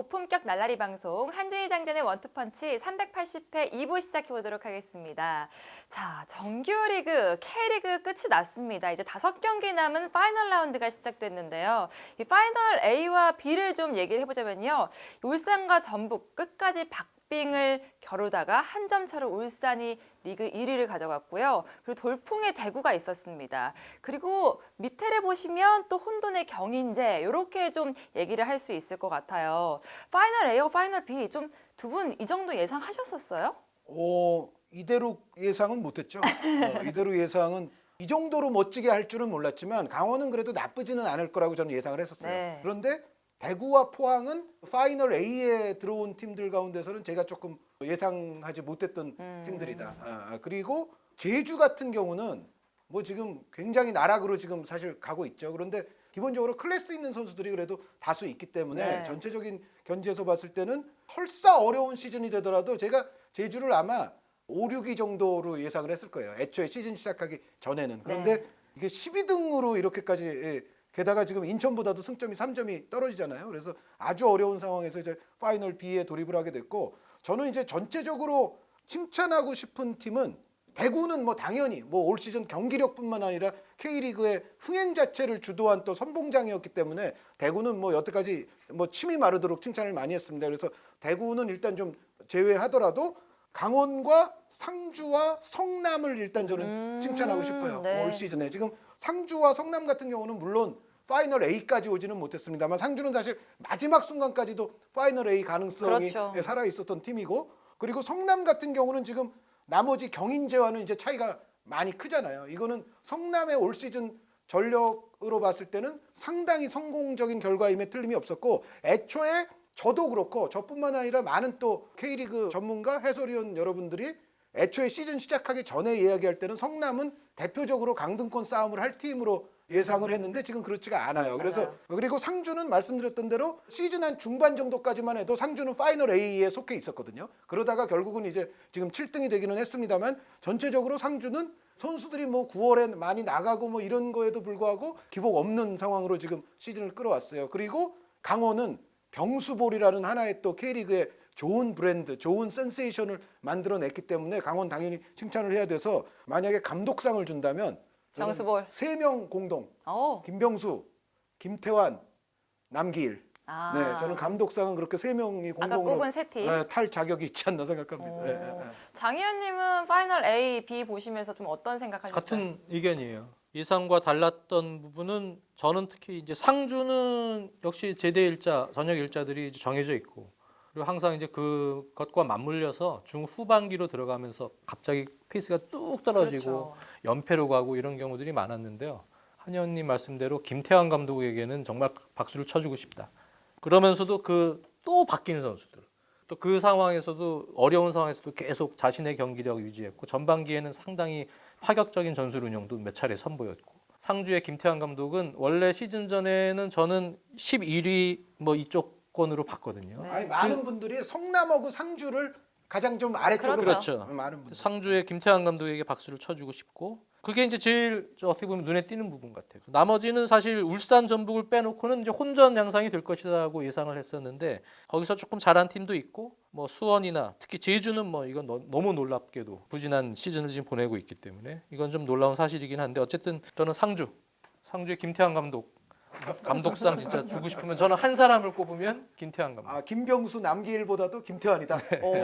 고품격 날라리 방송 한준희 장전의 원투펀치 380회 2부 시작해보도록 하겠습니다. 자, 정규리그, K리그 끝이 났습니다. 이제 5경기 남은 파이널 라운드가 시작됐는데요. 이 파이널 A와 B를 좀 얘기를 해보자면요. 울산과 전북 끝까지 박빙을 겨루다가 한 점 차로 울산이 리그 1위를 가져갔고요. 그리고 돌풍의 대구가 있었습니다. 그리고 밑에를 보시면 또 혼돈의 경인제 이렇게 좀 얘기를 할 수 있을 것 같아요. 파이널 A와 파이널 B 좀 두 분 이 정도 예상하셨었어요? 이대로 예상은 못했죠. 이대로 예상은 이 정도로 멋지게 할 줄은 몰랐지만 강원은 그래도 나쁘지는 않을 거라고 저는 예상을 했었어요. 네. 그런데 대구와 포항은 파이널 A에 들어온 팀들 가운데서는 제가 조금 예상하지 못했던 팀들이다. 그리고 제주 같은 경우는 뭐 지금 굉장히 나락으로 지금 사실 가고 있죠. 그런데 기본적으로 클래스 있는 선수들이 그래도 다수 있기 때문에 네. 전체적인 견지에서 봤을 때는 설사 어려운 시즌이 되더라도 제가 제주를 아마 5, 6위 정도로 예상을 했을 거예요. 애초에 시즌 시작하기 전에는. 그런데 네. 이게 12등으로 이렇게까지 게다가 지금 인천보다도 승점이 3점이 떨어지잖아요. 그래서 아주 어려운 상황에서 이제 파이널 B에 돌입을 하게 됐고 저는 이제 전체적으로 칭찬하고 싶은 팀은 대구는 뭐 당연히 뭐 올 시즌 경기력뿐만 아니라 K리그의 흥행 자체를 주도한 또 선봉장이었기 때문에 대구는 뭐 여태까지 뭐 침이 마르도록 칭찬을 많이 했습니다. 그래서 대구는 일단 좀 제외하더라도 강원과 상주와 성남을 일단 저는 칭찬하고 싶어요. 네. 올 시즌에 지금 상주와 성남 같은 경우는 물론 파이널 A까지 오지는 못했습니다만 상주는 사실 마지막 순간까지도 파이널 A 가능성이 그렇죠. 살아 있었던 팀이고 그리고 성남 같은 경우는 지금 나머지 경인제와는 이제 차이가 많이 크잖아요. 이거는 성남의 올 시즌 전력으로 봤을 때는 상당히 성공적인 결과임에 틀림이 없었고 애초에 저도 그렇고 저뿐만 아니라 많은 또 K리그 전문가 해설위원 여러분들이 애초에 시즌 시작하기 전에 이야기할 때는 성남은 대표적으로 강등권 싸움을 할 팀으로 예상을 했는데 지금 그렇지가 않아요. 그래서 맞아요. 그리고 상주는 말씀드렸던 대로 시즌 한 중반 정도까지만 해도 상주는 파이널 A에 속해 있었거든요. 그러다가 결국은 이제 지금 7등이 되기는 했습니다만 전체적으로 상주는 선수들이 뭐 9월에 많이 나가고 뭐 이런 거에도 불구하고 기복 없는 상황으로 지금 시즌을 끌어왔어요. 그리고 강원은 병수볼이라는 하나의 또 K리그의 좋은 브랜드, 좋은 센세이션을 만들어냈기 때문에 강원 당연히 칭찬을 해야 돼서 만약에 감독상을 준다면 병수볼. 3명 공동. 오. 김병수, 김태환, 남기일. 아. 네, 저는 감독상은 그렇게 3명이 아까 공동으로 꼽은 세 팀. 탈 자격이 있지 않나 생각합니다. 오. 네. 장 의원님은 파이널 A, B 보시면서 좀 어떤 생각하셨어요? 같은 의견이에요. 예상과 달랐던 부분은 저는 특히 이제 상주는 역시 제대 일자, 저녁 일자들이 이제 정해져 있고 그리고 항상 이제 그것과 맞물려서 중후반기로 들어가면서 갑자기 페이스가 뚝 떨어지고 그렇죠. 연패로 가고 이런 경우들이 많았는데요. 한 의원님 말씀대로 김태환 감독에게는 정말 박수를 쳐주고 싶다. 그러면서도 또 바뀌는 선수들. 또 그 상황에서도 어려운 상황에서도 계속 자신의 경기력 유지했고 전반기에는 상당히 파격적인 전술 운영도 몇 차례 선보였고 상주의 김태환 감독은 원래 시즌 전에는 저는 11위 뭐 이쪽 권으로 봤거든요. 네. 아니, 많은 분들이 성남하고 상주를 가장 좀 아래쪽으로 그렇죠. 봤죠. 많은 분들. 상주의 김태환 감독에게 박수를 쳐주고 싶고 그게 이제 제일 어떻게 보면 눈에 띄는 부분 같아요. 나머지는 사실 울산 전북을 빼놓고는 이제 혼전 양상이 될 것이라고 예상을 했었는데 거기서 조금 잘한 팀도 있고 뭐 수원이나 특히 제주는 뭐 이건 너무 놀랍게도 부진한 시즌을 지금 보내고 있기 때문에 이건 좀 놀라운 사실이긴 한데 어쨌든 저는 상주의 김태환 감독상 진짜 주고 싶으면 저는 한 사람을 꼽으면 김태환 감독. 김병수, 남기일보다도 김태환이다. 오.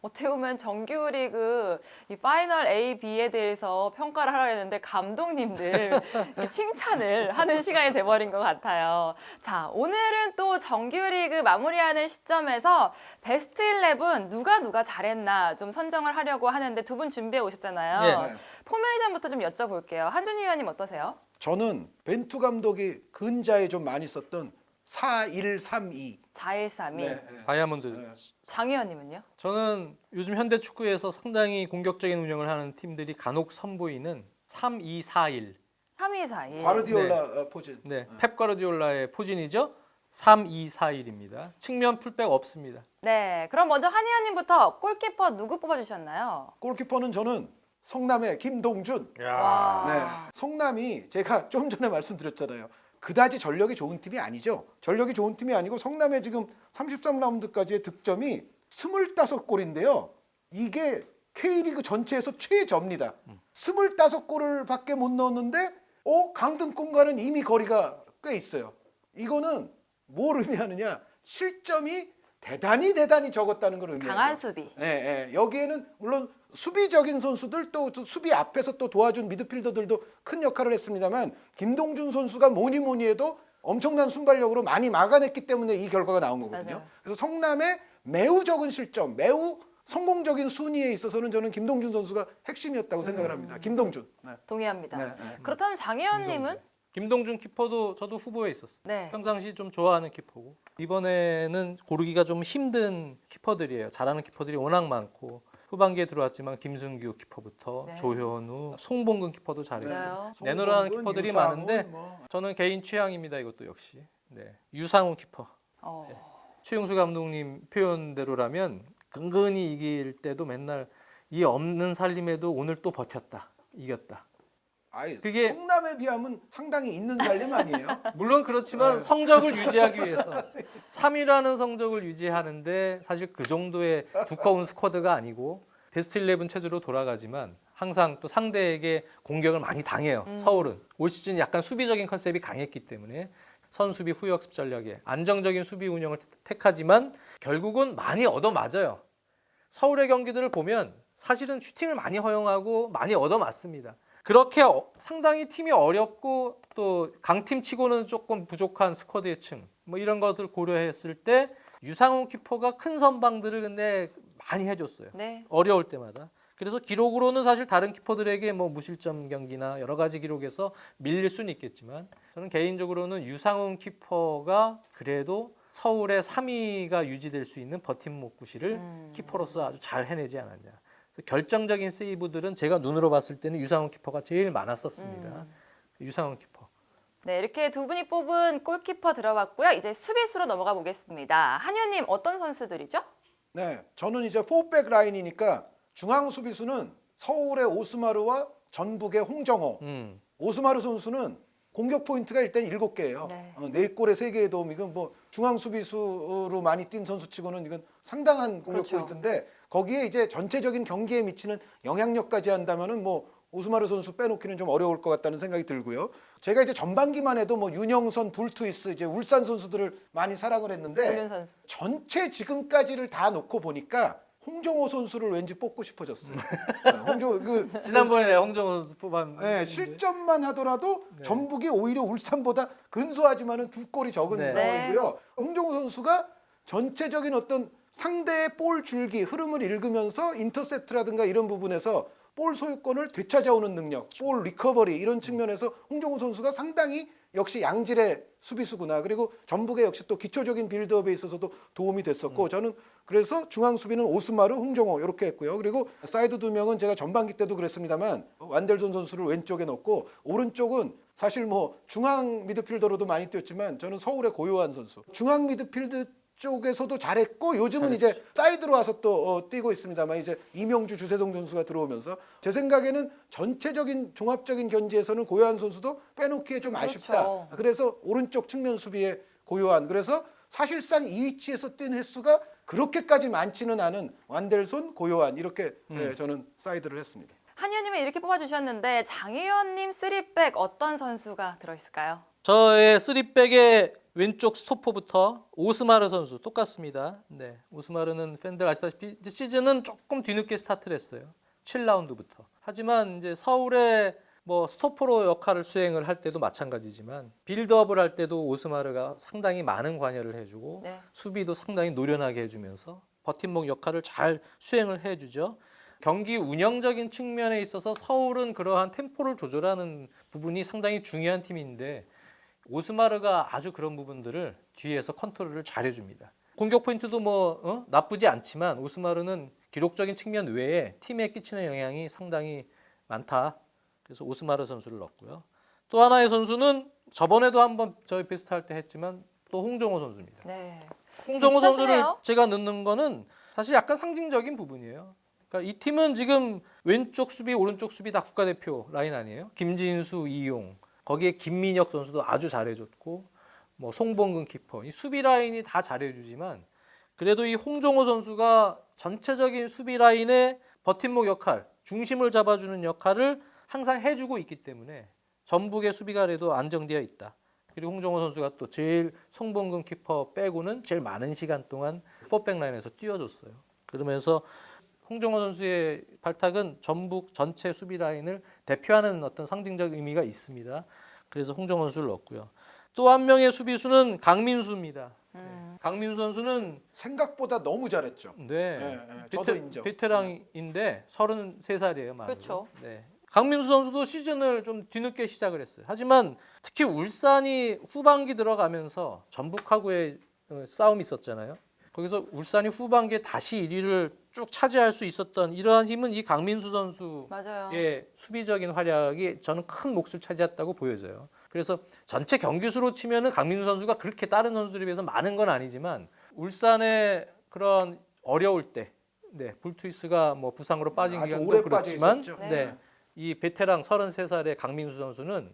어떻게 보면 정규리그 이 파이널 A, B에 대해서 평가를 하려 했는데 감독님들 이렇게 칭찬을 하는 시간이 돼버린 것 같아요. 자, 오늘은 또 정규리그 마무리하는 시점에서 베스트 11 누가 잘했나 좀 선정을 하려고 하는데 두 분 준비해 오셨잖아요. 네. 포메이션부터 좀 여쭤볼게요. 한준희 의원님 어떠세요? 저는 벤투 감독이 근자에 좀 많이 썼던 4-1-3-2. 4-1-3-2. 네. 다이아몬드. 장 의원님은요? 저는 요즘 현대 축구에서 상당히 공격적인 운영을 하는 팀들이 간혹 선보이는 3-2-4-1. 3-2-4-1. 과르디올라 포진. 네, 펩 과르디올라의 포진이죠. 3-2-4-1입니다. 측면 풀백 없습니다. 네, 그럼 먼저 한 의원님부터 골키퍼 누구 뽑아주셨나요? 골키퍼는 저는 성남의 김동준. 와. 네. 성남이 제가 좀 전에 말씀드렸잖아요. 그다지 전력이 좋은 팀이 아니죠. 전력이 좋은 팀이 아니고 성남의 지금 33라운드까지의 득점이 25골인데요. 이게 K리그 전체에서 최저입니다. 25골을 밖에 못 넣었는데 강등권과는 이미 거리가 꽤 있어요. 이거는 뭘 의미하느냐? 실점이 대단히 적었다는 걸 의미하죠. 강한 수비. 여기에는 물론 수비적인 선수들 또 수비 앞에서 또 도와준 미드필더들도 큰 역할을 했습니다만 김동준 선수가 뭐니 해도 엄청난 순발력으로 많이 막아냈기 때문에 이 결과가 나온 거거든요. 맞아요. 그래서 성남의 매우 적은 실점, 매우 성공적인 순위에 있어서는 저는 김동준 선수가 핵심이었다고 생각을 합니다. 김동준. 네. 동의합니다. 네. 그렇다면 장혜원님은? 김동준 키퍼도 저도 후보에 있었어요. 네. 평상시 좀 좋아하는 키퍼고 이번에는 고르기가 좀 힘든 키퍼들이에요. 잘하는 키퍼들이 워낙 많고 후반기에 들어왔지만 김승규 키퍼부터 네. 조현우, 송봉근 키퍼도 잘해요. 맞아요. 내노라는 송범근, 키퍼들이 유상훈, 많은데 뭐. 저는 개인 취향입니다. 이것도 역시. 네. 유상훈 키퍼. 최용수 감독님 표현대로라면 근근히 이길 때도 맨날 이 없는 살림에도 오늘 또 버텼다. 이겼다. 아니, 그게- 성남에 비하면 상당히 있는 살림 아니에요? 물론 그렇지만 성적을 유지하기 위해서 3위라는 성적을 유지하는데 사실 그 정도의 두꺼운 스쿼드가 아니고 베스트 11 체제로 돌아가지만 항상 또 상대에게 공격을 많이 당해요. 서울은 올 시즌 약간 수비적인 컨셉이 강했기 때문에 선수비 후역습 전략에 안정적인 수비 운영을 택하지만 결국은 많이 얻어맞아요. 서울의 경기들을 보면 사실은 슈팅을 많이 허용하고 많이 얻어맞습니다. 그렇게 상당히 팀이 어렵고 또 강팀치고는 조금 부족한 스쿼드의 층 뭐 이런 것들 고려했을 때 유상훈 키퍼가 큰 선방들을 근데 많이 해줬어요. 네. 어려울 때마다. 그래서 기록으로는 사실 다른 키퍼들에게 뭐 무실점 경기나 여러 가지 기록에서 밀릴 수는 있겠지만 저는 개인적으로는 유상훈 키퍼가 그래도 서울의 3위가 유지될 수 있는 버팀목 구실을 키퍼로서 아주 잘 해내지 않았냐. 결정적인 세이브들은 제가 눈으로 봤을 때는 유상훈 키퍼가 제일 많았었습니다. 유상훈 키퍼. 네, 이렇게 두 분이 뽑은 골키퍼 들어봤고요. 이제 수비수로 넘어가 보겠습니다. 한효님 어떤 선수들이죠? 네, 저는 이제 4백 라인이니까 중앙 수비수는 서울의 오스마르와 전북의 홍정호. 오스마르 선수는 공격 포인트가 일단 7개예요. 네. 4골에 3개의 도움. 이건 뭐 중앙 수비수로 많이 뛴 선수치고는 이건 상당한 공격 그렇죠. 포인트인데 거기에 이제 전체적인 경기에 미치는 영향력까지 한다면은 뭐 오스마르 선수 빼놓기는 좀 어려울 것 같다는 생각이 들고요. 제가 이제 전반기만 해도 뭐 윤영선, 불투이스, 이제 울산 선수들을 많이 사랑을 했는데 훈련 선수. 전체 지금까지를 다 놓고 보니까 홍정호 선수를 왠지 뽑고 싶어졌어요. 네, 홍정호 지난번에 홍정호 선수 뽑았는데 네, 실점만 하더라도 전북이 오히려 울산보다 근소하지만은 2골이 적은 네. 상황이고요. 홍정호 선수가 전체적인 어떤 상대의 볼 줄기 흐름을 읽으면서 인터셉트라든가 이런 부분에서 볼 소유권을 되찾아오는 능력, 볼 리커버리 이런 측면에서 홍정호 선수가 상당히 역시 양질의 수비수구나. 그리고 전북의 역시 또 기초적인 빌드업에 있어서도 도움이 됐었고 저는 그래서 중앙 수비는 오스마르, 홍정호 이렇게 했고요. 그리고 사이드 2명은 제가 전반기 때도 그랬습니다만 완델손 선수를 왼쪽에 넣고 오른쪽은 사실 뭐 중앙 미드필더로도 많이 뛰었지만 저는 서울의 고요한 선수. 중앙 미드필드 쪽에서도 잘했고 요즘은 이제 사이드로 와서 또 뛰고 있습니다만 이제 이명주, 주세성 선수가 들어오면서 제 생각에는 전체적인 종합적인 견지에서는 고요한 선수도 빼놓기에 좀 아쉽다. 그렇죠. 그래서 오른쪽 측면 수비에 고요한. 그래서 사실상 이 위치에서 뛴 횟수가 그렇게까지 많지는 않은 완델손, 고요한 이렇게 저는 사이드를 했습니다. 한효님은 이렇게 뽑아주셨는데 장혜원님 3백 어떤 선수가 들어있을까요? 저의 3백의 왼쪽 스토퍼부터 오스마르 선수 똑같습니다. 네, 오스마르는 팬들 아시다시피 이제 시즌은 조금 뒤늦게 스타트를 했어요. 7라운드부터. 하지만 이제 서울의 뭐 스토퍼로 역할을 수행을 할 때도 마찬가지지만 빌드업을 할 때도 오스마르가 상당히 많은 관여를 해주고 네. 수비도 상당히 노련하게 해주면서 버팀목 역할을 잘 수행을 해주죠. 경기 운영적인 측면에 있어서 서울은 그러한 템포를 조절하는 부분이 상당히 중요한 팀인데 오스마르가 아주 그런 부분들을 뒤에서 컨트롤을 잘 해줍니다. 공격 포인트도 뭐 나쁘지 않지만 오스마르는 기록적인 측면 외에 팀에 끼치는 영향이 상당히 많다. 그래서 오스마르 선수를 넣었고요. 또 하나의 선수는 저번에도 한번 저희 베스트 할 때 했지만 또 홍정호 선수입니다. 네. 홍정호 선수를 비슷하시네요. 제가 넣는 거는 사실 약간 상징적인 부분이에요. 그러니까 이 팀은 지금 왼쪽 수비, 오른쪽 수비 다 국가대표 라인 아니에요? 김진수, 이용. 거기에 김민혁 선수도 아주 잘해줬고 뭐 송범근 키퍼 이 수비 라인이 다 잘해주지만 그래도 이 홍정호 선수가 전체적인 수비 라인의 버팀목 역할, 중심을 잡아주는 역할을 항상 해주고 있기 때문에 전북의 수비가 그래도 안정되어 있다. 그리고 홍정호 선수가 또 제일 송범근 키퍼 빼고는 제일 많은 시간 동안 포백 라인에서 뛰어줬어요. 그러면서 홍정호 선수의 발탁은 전북 전체 수비 라인을 대표하는 어떤 상징적 의미가 있습니다. 그래서 홍정호 선수를 넣었고요. 또 한 명의 수비수는 강민수입니다. 강민수 선수는 생각보다 너무 잘했죠. 네, 저도 인정. 베테랑인데 33살이에요. 만으로. 그렇죠. 네. 강민수 선수도 시즌을 좀 뒤늦게 시작을 했어요. 하지만 특히 울산이 후반기 들어가면서 전북하고의 싸움이 있었잖아요. 거기서 울산이 후반기에 다시 1위를 쭉 차지할 수 있었던 이러한 힘은 이 강민수 선수의 맞아요. 수비적인 활약이 저는 큰 몫을 차지했다고 보여져요. 그래서 전체 경기 수로 치면은 강민수 선수가 그렇게 다른 선수들에 비해서 많은 건 아니지만 울산의 그런 어려울 때, 네, 불투이스가 뭐 부상으로 빠진 아주 기간도 오래 빠져 그렇지만, 있었죠. 네, 이 베테랑 33살의 강민수 선수는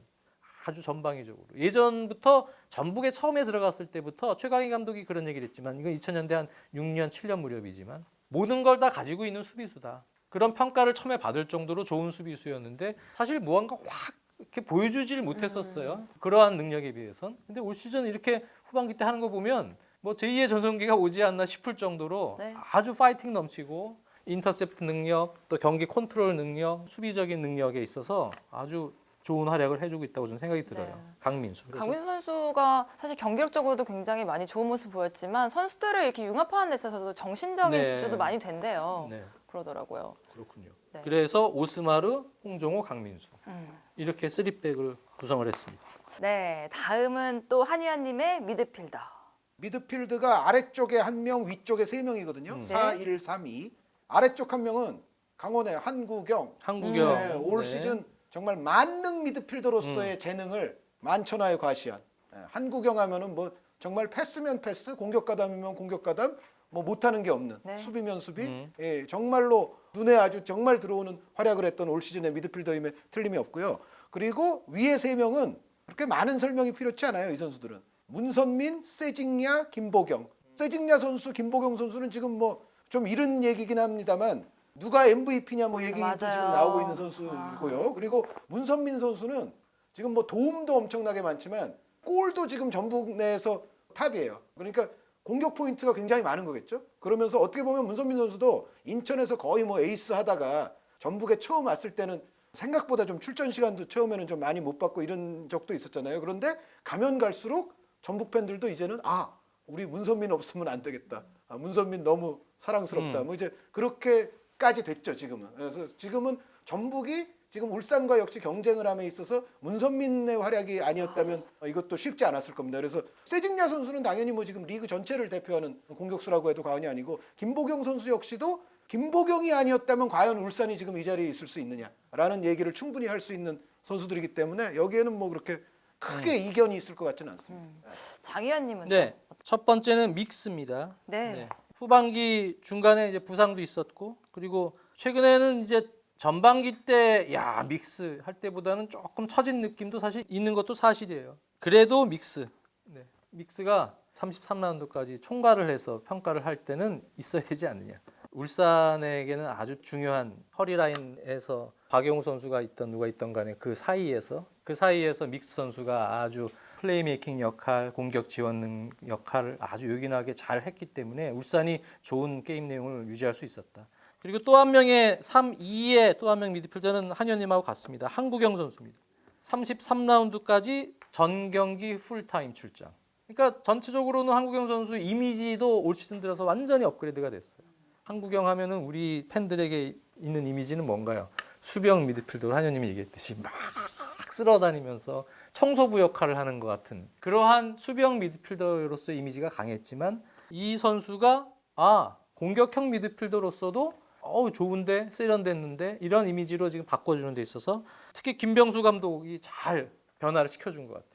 아주 전방위적으로 예전부터 전북에 처음에 들어갔을 때부터 최강희 감독이 그런 얘기를 했지만 이건 2000년대 한 6년, 7년 무렵이지만 모든 걸 다 가지고 있는 수비수다. 그런 평가를 처음에 받을 정도로 좋은 수비수였는데 사실 무언가 확 이렇게 보여주질 못했었어요. 그러한 능력에 비해선. 근데 올 시즌 이렇게 후반기 때 하는 거 보면 뭐 제2의 전성기가 오지 않나 싶을 정도로 네. 아주 파이팅 넘치고 인터셉트 능력, 또 경기 컨트롤 능력, 수비적인 능력에 있어서 아주 좋은 활약을 해주고 있다고 저는 생각이 들어요. 네. 강민수. 그래서 강민수 선수가 사실 경기력적으로도 굉장히 많이 좋은 모습 보였지만 선수들을 이렇게 융합하는 데 있어서도 정신적인 네. 지주도 많이 된대요. 네, 그러더라고요. 그렇군요. 네. 그래서 오스마르, 홍정호, 강민수 음. 이렇게 3백을 구성을 했습니다. 네, 다음은 또 한의원님의 미드필더. 미드필드가 아래쪽에 한 명, 위쪽에 세 명이거든요. 4-1-3-2. 아래쪽 한 명은 강원의 한구경. 한국영. 네, 올 시즌 정말 만능 미드필더로서의 재능을 만천하에 과시한. 네, 한구경 하면은 뭐 정말 패스면 패스, 공격 가담이면 공격 가담, 뭐 못하는 게 없는 네. 수비면 수비. 예, 정말로 눈에 아주 정말 들어오는 활약을 했던 올 시즌의 미드필더임에 틀림이 없고요. 그리고 위에 세 명은 그렇게 많은 설명이 필요치 않아요. 이 선수들은 문선민, 세징야, 김보경. 세징야 선수, 김보경 선수는 지금 뭐 좀 이른 얘기긴 합니다만 누가 MVP냐 뭐 얘기도 맞아요. 지금 나오고 있는 선수이고요. 그리고 문선민 선수는 지금 뭐 도움도 엄청나게 많지만 골도 지금 전북 내에서 탑이에요. 그러니까 공격 포인트가 굉장히 많은 거겠죠. 그러면서 어떻게 보면 문선민 선수도 인천에서 거의 뭐 에이스 하다가 전북에 처음 왔을 때는 생각보다 좀 출전 시간도 처음에는 좀 많이 못 받고 이런 적도 있었잖아요. 그런데 가면 갈수록 전북 팬들도 이제는 우리 문선민 없으면 안 되겠다. 문선민 너무 사랑스럽다. 뭐 이제 그렇게까지 됐죠, 지금은. 그래서 지금은 전북이 지금 울산과 역시 경쟁을 함에 있어서 문선민의 활약이 아니었다면 이것도 쉽지 않았을 겁니다. 그래서 세징야 선수는 당연히 뭐 지금 리그 전체를 대표하는 공격수라고 해도 과언이 아니고 김보경 선수 역시도 김보경이 아니었다면 과연 울산이 지금 이 자리에 있을 수 있느냐라는 얘기를 충분히 할 수 있는 선수들이기 때문에 여기에는 뭐 그렇게 크게 이견이 있을 것 같지는 않습니다. 장희원님은 네, 첫 번째는 믹스입니다. 네. 후반기 중간에 이제 부상도 있었고 그리고 최근에는 이제 전반기 때 믹스 할 때보다는 조금 처진 느낌도 사실 있는 것도 사실이에요. 그래도 믹스. 네. 믹스가 33라운드까지 총괄을 해서 평가를 할 때는 있어야 되지 않느냐. 울산에게는 아주 중요한 허리라인에서 박용우 선수가 있던 누가 있던 간에 그 사이에서 믹스 선수가 아주 플레이메이킹 역할, 공격 지원 역할을 아주 요긴하게 잘 했기 때문에 울산이 좋은 게임 내용을 유지할 수 있었다. 그리고 또 한 명의 3-2의 또 한 명 미드필더는 한현님하고 같습니다. 한구경 선수입니다. 33라운드까지 전 경기 풀타임 출장. 그러니까 전체적으로는 한구경 선수 이미지도 올 시즌 들어서 완전히 업그레이드가 됐어요. 한구경 하면은 우리 팬들에게 있는 이미지는 뭔가요? 수비형 미드필더로 한현님이 얘기했듯이 막 쓸어다니면서 청소부 역할을 하는 것 같은 그러한 수비형 미드필더로서의 이미지가 강했지만 이 선수가 공격형 미드필더로서도 좋은데 세련됐는데 이런 이미지로 지금 바꿔주는 데 있어서 특히 김병수 감독이 잘 변화를 시켜준 것 같아요.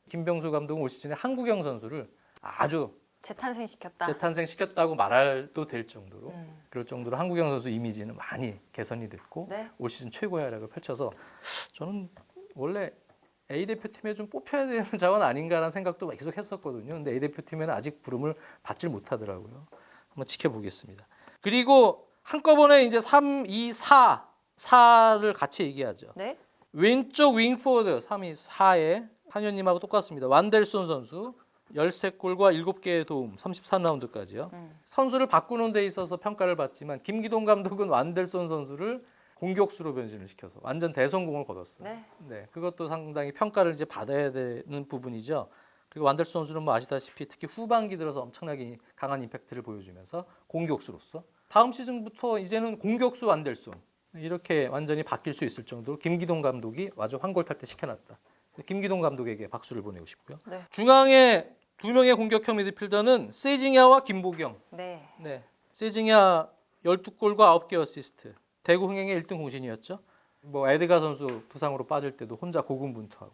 김병수 감독은 올 시즌에 한구경 선수를 아주 재탄생시켰다. 재탄생시켰다고 말도 될 정도로 그럴 정도로 한구경 선수 이미지는 많이 개선이 됐고 네. 올 시즌 최고의 활약을 펼쳐서 저는 원래 A 대표팀에 좀 뽑혀야 되는 자원 아닌가라는 생각도 계속 했었거든요. 근데 A 대표팀에는 아직 부름을 받질 못하더라고요. 한번 지켜보겠습니다. 그리고 한꺼번에 이제 3, 2, 4를 같이 얘기하죠. 네. 왼쪽 윙포워드 3, 2, 4에 한현님하고 똑같습니다. 완델손 선수 13골과 7개의 도움 33라운드까지요. 선수를 바꾸는 데 있어서 평가를 받지만 김기동 감독은 완델손 선수를 공격수로 변신을 시켜서 완전 대성공을 거뒀어요. 네. 네, 그것도 상당히 평가를 이제 받아야 되는 부분이죠. 그리고 완델손 선수는 뭐 아시다시피 특히 후반기 들어서 엄청나게 강한 임팩트를 보여주면서 공격수로서 다음 시즌부터 이제는 공격수 완델손 이렇게 완전히 바뀔 수 있을 정도로 김기동 감독이 아주 환골탈태 시켜놨다. 김기동 감독에게 박수를 보내고 싶고요. 네. 중앙에 2명의 공격형 미드필더는 세징야와 김보경. 네. 네, 세징야 12골과 9개 어시스트. 대구 흥행의 1등 공신이었죠. 뭐 에드가 선수 부상으로 빠질 때도 혼자 고군분투하고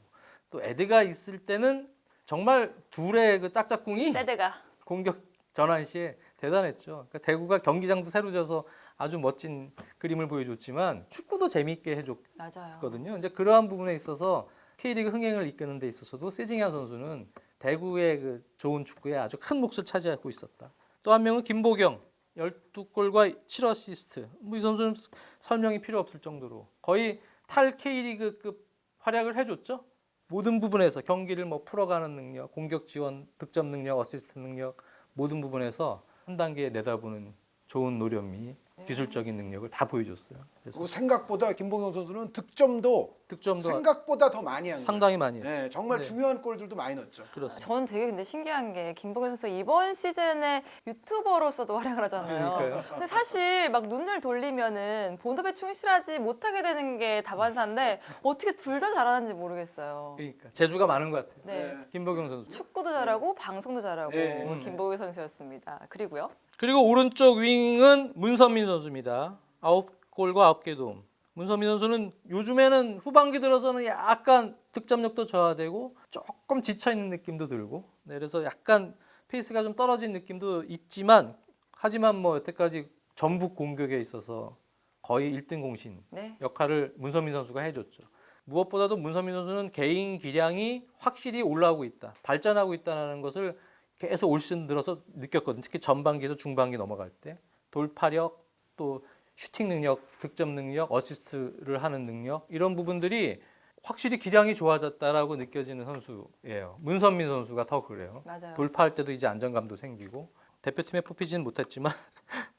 또 에드가 있을 때는 정말 둘의 그 짝짝꿍이 세드가. 공격 전환 시에 대단했죠. 그러니까 대구가 경기장도 새로 져서 아주 멋진 그림을 보여줬지만 축구도 재미있게 해줬거든요. 맞아요. 이제 그러한 부분에 있어서 K리그 흥행을 이끄는 데 있어서도 세징야 선수는 대구의 그 좋은 축구에 아주 큰 몫을 차지하고 있었다. 또 한 명은 김보경 12골과 7어시스트. 뭐 이 선수는 설명이 필요 없을 정도로 거의 탈 K리그급 활약을 해줬죠. 모든 부분에서 경기를 뭐 풀어가는 능력, 공격 지원, 득점 능력, 어시스트 능력 모든 부분에서 한 단계 내다보는 좋은 노련미, 기술적인 능력을 다 보여줬어요. 그래서 그리고 생각보다 김보경 선수는 득점도 생각보다 더 많이 한 거예요. 상당히 많이 했죠. 네, 정말 네. 중요한 골들도 많이 넣었죠. 그렇습니다. 저는 되게 근데 신기한 게 김보경 선수 이번 시즌에 유튜버로서도 활약을 하잖아요. 그러니까요. 근데 사실 막 눈을 돌리면은 본업에 충실하지 못하게 되는 게 다반사인데 어떻게 둘 다 잘하는지 모르겠어요. 그러니까 재주가 많은 것 같아요. 네. 김보경 선수. 축구도 잘하고 방송도 잘하고 네. 김보경 선수였습니다. 그리고요. 그리고 오른쪽 윙은 문선민 선수입니다. 9골과 9개 도움. 문선민 선수는 요즘에는 후반기 들어서는 약간 득점력도 저하되고 조금 지쳐있는 느낌도 들고 네, 그래서 약간 페이스가 좀 떨어진 느낌도 있지만 하지만 뭐 여태까지 전북 공격에 있어서 거의 1등 공신 네. 역할을 문선민 선수가 해줬죠. 무엇보다도 문선민 선수는 개인 기량이 확실히 올라오고 있다. 발전하고 있다는 것을 계속 올 시즌 들어서 느꼈거든요. 특히 전반기에서 중반기 넘어갈 때 돌파력, 또 슈팅 능력, 득점 능력, 어시스트를 하는 능력 이런 부분들이 확실히 기량이 좋아졌다라고 느껴지는 선수예요. 문선민 선수가 더 그래요. 맞아요. 돌파할 때도 이제 안정감도 생기고 대표팀에 뽑히지는 못했지만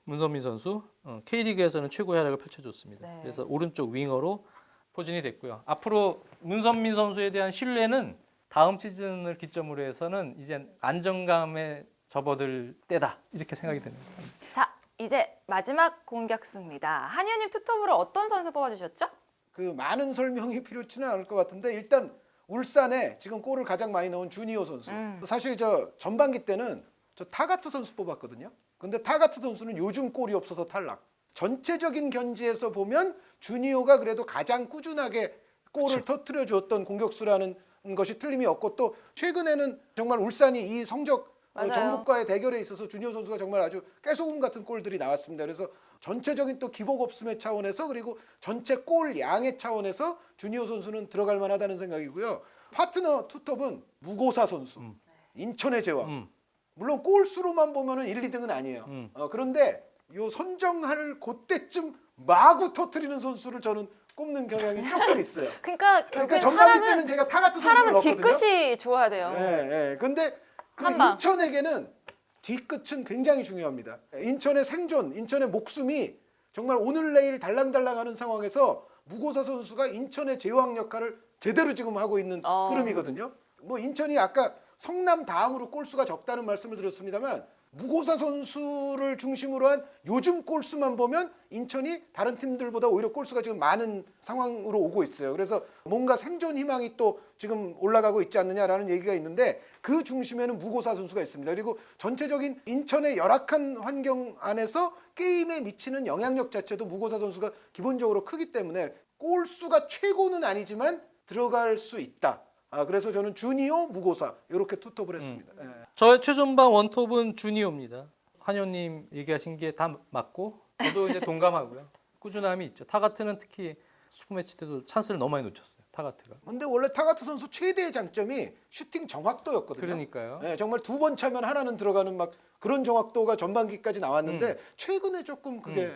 문선민 선수 K리그에서는 최고의 활약을 펼쳐줬습니다. 네. 그래서 오른쪽 윙어로 포진이 됐고요. 앞으로 문선민 선수에 대한 신뢰는 다음 시즌을 기점으로 해서는 이제 안정감에 접어들 때다 이렇게 생각이 됩니다. 자, 이제 마지막 공격수입니다. 한의원님 투톱으로 어떤 선수 뽑아주셨죠? 그 많은 설명이 필요치는 않을 것 같은데 일단 울산에 지금 골을 가장 많이 넣은 주니오 선수. 사실 저 전반기 때는 저 타가트 선수 뽑았거든요. 근데 타가트 선수는 요즘 골이 없어서 탈락. 전체적인 견지에서 보면 주니오가 그래도 가장 꾸준하게 골을 터뜨려 주었던 공격수라는 것이 틀림이 없고 또 최근에는 정말 울산이 이 성적 맞아요. 전북과의 대결에 있어서 주니오 선수가 정말 아주 깨소금 같은 골들이 나왔습니다. 그래서 전체적인 또 기복 없음의 차원에서 그리고 전체 골 양의 차원에서 주니오 선수는 들어갈 만하다는 생각이고요. 파트너 투톱은 무고사 선수, 인천의 제왕. 물론 골수로만 보면은 1, 2등은 아니에요. 그런데 요 선정할 그때쯤 마구 터트리는 선수를 저는 꼽는 경향이 조금 있어요. 그러니까 그러니까 결국엔 전반기 때는 제가 타가트 선수를 사람은 넣었거든요. 뒤끝이 좋아야 돼요. 예, 예. 근데 그 한 방. 인천에게는 뒤끝은 굉장히 중요합니다. 인천의 생존, 인천의 목숨이 정말 오늘 내일 달랑달랑하는 상황에서 무고사 선수가 인천의 제왕 역할을 제대로 지금 하고 있는 흐름이거든요. 뭐 인천이 아까 성남 다음으로 골수가 적다는 말씀을 드렸습니다만 무고사 선수를 중심으로 한 요즘 골수만 보면 인천이 다른 팀들보다 오히려 골수가 지금 많은 상황으로 오고 있어요. 그래서 뭔가 생존 희망이 또 지금 올라가고 있지 않느냐라는 얘기가 있는데 그 중심에는 무고사 선수가 있습니다. 그리고 전체적인 인천의 열악한 환경 안에서 게임에 미치는 영향력 자체도 무고사 선수가 기본적으로 크기 때문에 골수가 최고는 아니지만 들어갈 수 있다. 그래서 저는 주니오, 무고사 이렇게 투톱을 했습니다. 예. 저의 최전방 원톱은 주니오입니다. 한효님 얘기하신 게 다 맞고 저도 이제 동감하고요. 꾸준함이 있죠. 타가트는 특히 슈퍼매치 때도 찬스를 너무 많이 놓쳤어요. 타가트가. 근데 원래 타가트 선수 최대의 장점이 슈팅 정확도였거든요. 그러니까요. 예, 정말 두 번 차면 하나는 들어가는 막 그런 정확도가 전반기까지 나왔는데 최근에 조금 그게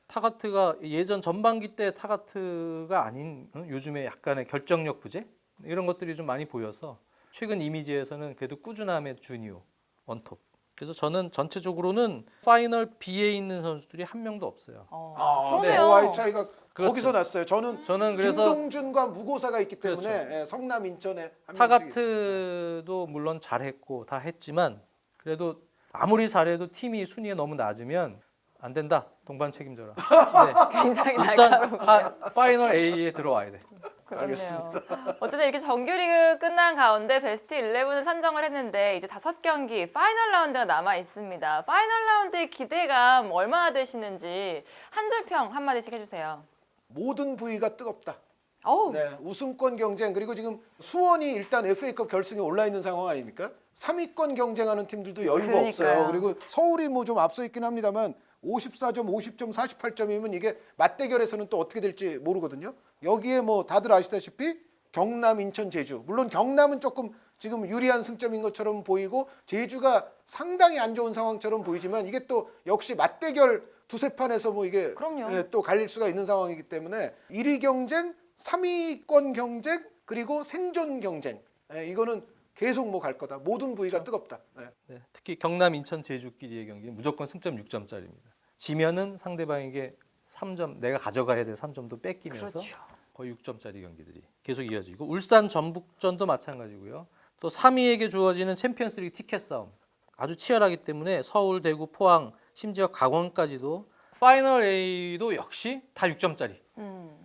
타가트가 예전 전반기 때 타가트가 아닌 요즘에 약간의 결정력 부재 이런 것들이 좀 많이 보여서 최근 이미지에서는 그래도 꾸준함의 주니오 원톱. 그래서 저는 전체적으로는 파이널 B에 있는 선수들이 한 명도 없어요. 그러네요. 저와의 차이가 그렇죠. 거기서 났어요. 저는 그래서 김동준과 무고사가 있기 때문에 그렇죠. 예, 성남 인천에 한 명씩 있어요. 타가트도 물론 잘했고 다 했지만 그래도 아무리 잘해도 팀이 순위에 너무 낮으면 안 된다. 동반 책임져라. 네. 굉장히 일단 날카로운. 파이널 A에 들어와야 돼. 그렇네요. 어쨌든 이렇게 정규리그 끝난 가운데 베스트 11을 선정을 했는데 이제 5경기 파이널 라운드가 남아 있습니다. 파이널 라운드의 기대감 얼마나 되시는지 한 줄 평 한마디씩 해주세요. 모든 부위가 뜨겁다. 어우, 네, 우승권 경쟁 그리고 지금 수원이 일단 FA컵 결승에 올라 있는 상황 아닙니까? 3위권 경쟁하는 팀들도 여유가 그러니까요. 없어요. 그리고 서울이 뭐 좀 앞서 있긴 합니다만 54점, 50점, 48점이면 이게 맞대결에서는 또 어떻게 될지 모르거든요. 여기에 뭐 다들 아시다시피 경남, 인천, 제주. 물론 경남은 조금 지금 유리한 승점인 것처럼 보이고 제주가 상당히 안 좋은 상황처럼 보이지만 이게 또 역시 맞대결 두세 판에서 뭐 이게 그럼요. 예, 또 갈릴 수가 있는 상황이기 때문에 1위 경쟁, 3위권 경쟁 그리고 생존 경쟁. 예, 이거는 계속 뭐 갈 거다. 모든 부위가 뜨겁다. 예. 네, 특히 경남, 인천, 제주끼리의 경기는 무조건 승점 6점짜리입니다. 지면은 상대방에게 3점 내가 가져가야 될 3점도 뺏기면서 그렇죠. 거의 6점짜리 경기들이 계속 이어지고 울산 전북전도 마찬가지고요. 또 3위에게 주어지는 챔피언스리그 티켓 싸움 아주 치열하기 때문에 서울, 대구, 포항, 심지어 강원까지도 파이널 A도 역시 다 6점짜리.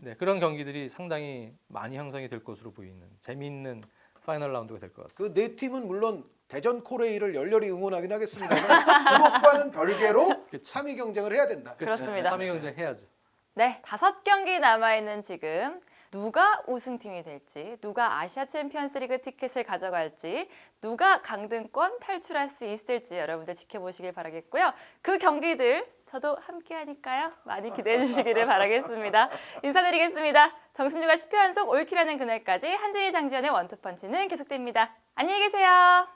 네, 그런 경기들이 상당히 많이 형성이 될 것으로 보이는 재미있는 파이널 라운드가 될 것 같습니다. 그 네 팀은 물론 대전 코레이를 열렬히 응원하긴 하겠습니다만 그것과는 별개로 그치. 3위 경쟁을 해야 된다. 그렇습니다. 3위 경쟁 해야죠. 네, 5경기 남아있는 지금 누가 우승팀이 될지, 누가 아시아 챔피언스리그 티켓을 가져갈지, 누가 강등권 탈출할 수 있을지 여러분들 지켜보시길 바라겠고요. 그 경기들 저도 함께하니까요. 많이 기대해 주시기를 바라겠습니다. 인사드리겠습니다. 정승주가 10회 연속 올킬하는 그날까지 한준희 장지연의 원투펀치는 계속됩니다. 안녕히 계세요.